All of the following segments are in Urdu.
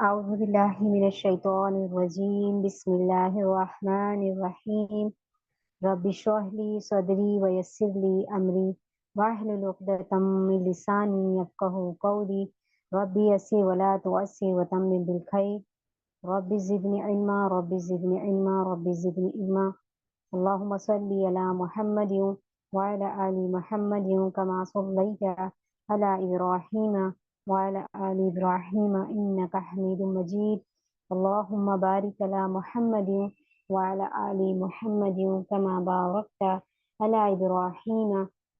أعوذ بالله من الشيطان الرجيم بسم الله الرحمن الرحيم رب اشرح لي صدري ويسر لي أمري واحلل عقدة من لساني يفقهوا قولي ربي يسر ولا تعسر وتمم بالخير رب زدني علما رب زدني علما رب زدني علما اللهم صل على محمد وعلى آل محمد كما صليت على إبراهيم وعلى آل إبراهيم إنك حميد مجيد اللهم بارك على محمد وعلى آل محمد كما باركت على إبراهيم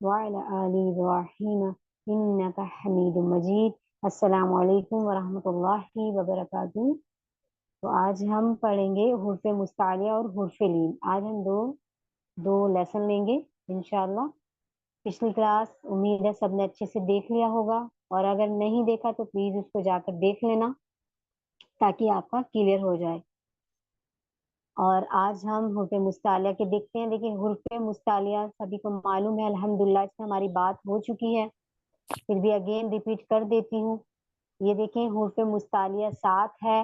وعلى آل إبراهيم إنك حميد مجيد السلام علیکم ورحمۃ اللہ وبرکاتہ۔ تو آج ہم پڑھیں گے حروف مستعلیہ اور حروف لین۔ آج ہم دو لیسن لیں گے انشاءاللہ۔ پچھلی کلاس امید ہے سب نے اچھے سے دیکھ لیا ہوگا، اور اگر نہیں دیکھا تو پلیز اس کو جا کر دیکھ لینا تاکہ آپ کا کلیئر ہو جائے۔ اور آج ہم حروف مستعلیہ کے دیکھتے ہیں۔ دیکھیں حروف مستعلیہ سبھی کو معلوم ہے الحمدللہ، اس میں ہماری بات ہو چکی ہے، پھر بھی اگین ریپیٹ کر دیتی ہوں۔ یہ دیکھیں حروف مستعلیہ 7 ہے،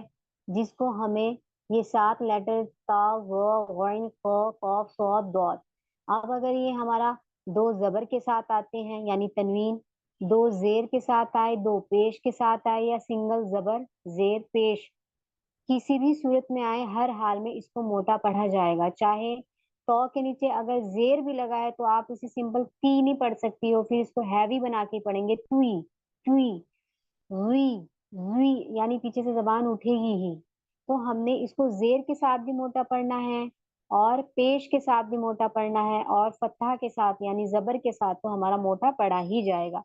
جس کو ہمیں یہ 7 لیٹر تا غ غین ق قاف صاد ضاد، اب اگر یہ ہمارا 2 زبر کے ساتھ آتے ہیں یعنی تنوین، 2 زیر کے ساتھ آئے، 2 پیش کے ساتھ آئے، یا سنگل زبر زیر پیش، کسی بھی صورت میں آئے، ہر حال میں اس کو موٹا پڑھا جائے گا۔ چاہے تو کے نیچے اگر زیر بھی لگا ہے تو آپ اسے سمپل تی نہیں پڑھ سکتی ہو، پھر اس کو ہیوی بنا کے پڑھیں گے، توئی توئی وی وی، یعنی پیچھے سے زبان اٹھے گی ہی۔ تو ہم نے اس کو زیر کے ساتھ بھی موٹا پڑھنا ہے، اور پیش کے ساتھ بھی موٹا پڑھنا ہے، اور فتحہ کے ساتھ یعنی زبر کے ساتھ تو ہمارا موٹا پڑھا ہی جائے گا۔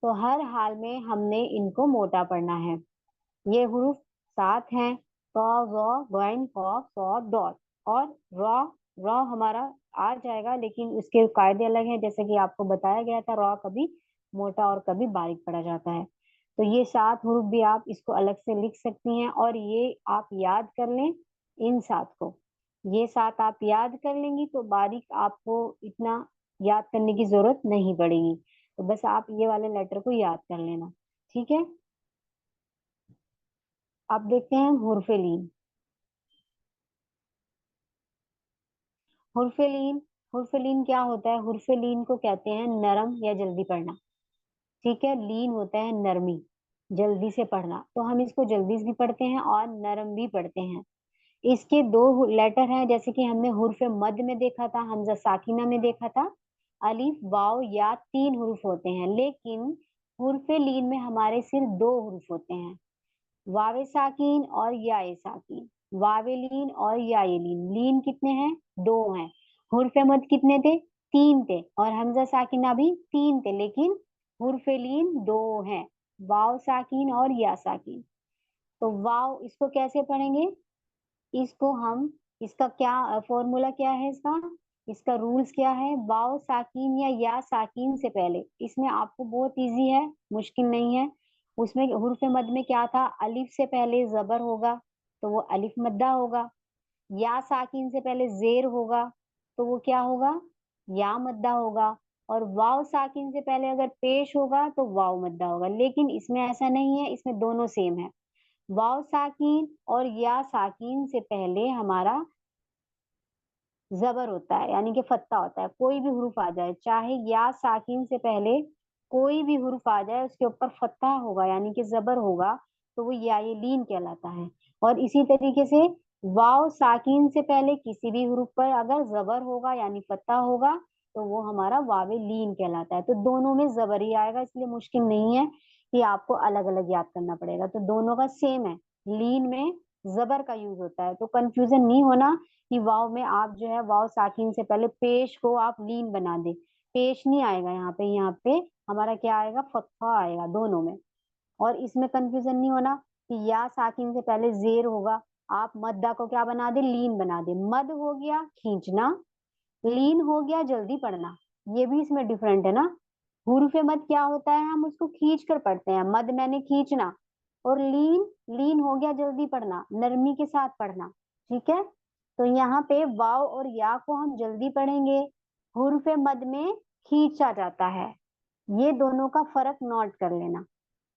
تو ہر حال میں ہم نے ان کو موٹا پڑھنا ہے۔ یہ حروف 7 ہیں، طا ظا غین قاف صاد ضاد، اور را ہمارا آ جائے گا، لیکن اس کے قاعدے الگ ہیں، جیسے کہ آپ کو بتایا گیا تھا، را کبھی موٹا اور کبھی باریک پڑھا جاتا ہے۔ تو یہ 7 حروف بھی آپ اس کو الگ سے لکھ سکتی ہیں، اور یہ آپ یاد کر لیں ان 7 کو۔ یہ 7 آپ یاد کر لیں گی تو باریک آپ کو اتنا یاد کرنے کی ضرورت نہیں پڑے گی، تو بس آپ یہ والے لیٹر کو یاد کر لینا، ٹھیک ہے۔ اب دیکھتے ہیں حروف لین۔ حروف لین کیا ہوتا ہے؟ حروف لین کو کہتے ہیں نرم یا جلدی پڑھنا، ٹھیک ہے۔ لین ہوتا ہے نرمی، جلدی سے پڑھنا، تو ہم اس کو جلدی سے بھی پڑھتے ہیں اور نرم بھی پڑھتے ہیں۔ اس کے 2 لیٹر ہیں، جیسے کہ ہم نے حروف مد میں دیکھا تھا، حمزہ ساکنہ میں دیکھا تھا، الف واو یا 3 حروف ہوتے ہیں، لیکن حروف لین میں ہمارے صرف 2 حروف ہوتے ہیں، واو ساکین اور یا ساکین، واو لین اور یا لین۔ لین کتنے ہیں؟ 2 ہیں۔ حروف مد کتنے تھے؟ 3 تھے، اور حمزہ ساکنہ بھی 3 تھے، لیکن حروف لین 2 ہیں، واو ساکین اور یا ساکین۔ تو واو اس کو کیسے پڑھیں گے؟ اس کو ہم، اس کا کیا فارمولا کیا ہے، اس کا رولز کیا ہے؟ واو ساکین یا ساکین سے پہلے، اس میں آپ کو بہت ایزی ہے، مشکل نہیں ہے۔ اس میں حروف مد میں کیا تھا؟ الف سے پہلے زبر ہوگا تو وہ الف مدہ ہوگا، یا ساکین سے پہلے زیر ہوگا تو وہ کیا ہوگا؟ یا مدہ ہوگا، اور واو ساکین سے پہلے اگر پیش ہوگا تو واو مدہ ہوگا، لیکن اس میں ایسا نہیں ہے، اس میں دونوں سیم ہے۔ واو ساکین اور یا ساکین سے پہلے ہمارا زبر ہوتا ہے، یعنی کہ فتحہ ہوتا ہے، کوئی بھی حروف آ جائے، چاہے یا ساکین سے پہلے کوئی بھی حروف آ جائے، اس کے اوپر فتحہ ہوگا یعنی کہ زبر ہوگا تو وہ یا لین کہلاتا ہے۔ اور اسی طریقے سے واو ساکین سے پہلے کسی بھی حروف پر اگر زبر ہوگا یعنی فتحہ ہوگا تو وہ ہمارا واو لین کہلاتا ہے۔ تو دونوں میں زبر ہی آئے گا، اس لیے مشکل نہیں ہے کہ آپ کو الگ الگ یاد کرنا پڑے گا، تو دونوں کا سیم ہے، لین میں زبر کا یوز ہوتا ہے۔ تو کنفیوژن نہیں ہونا کہ واو میں آپ جو ہے واو ساکین سے پہلے پیش کو آپ لین بنا دیں، پیش نہیں آئے گا یہاں پہ ہمارا کیا آئے گا؟ فتحہ آئے گا دونوں میں۔ اور اس میں کنفیوژن نہیں ہونا کہ یا ساکین سے پہلے زیر ہوگا، آپ مدہ کو کیا بنا دیں؟ لین بنا دیں۔ مد ہو گیا کھینچنا، لین ہو گیا جلدی پڑھنا، یہ بھی اس میں ڈفرنٹ ہے نا۔ حروف مد کیا ہوتا ہے؟ ہم اس کو کھینچ کر پڑھتے ہیں، مد میں نے کھینچنا، اور لین ہو گیا جلدی پڑھنا، نرمی کے ساتھ پڑھنا، ٹھیک ہے۔ تو یہاں پہ واو اور یا کو ہم جلدی پڑھیں گے، حروف مد میں کھینچا جاتا ہے، یہ دونوں کا فرق نوٹ کر لینا۔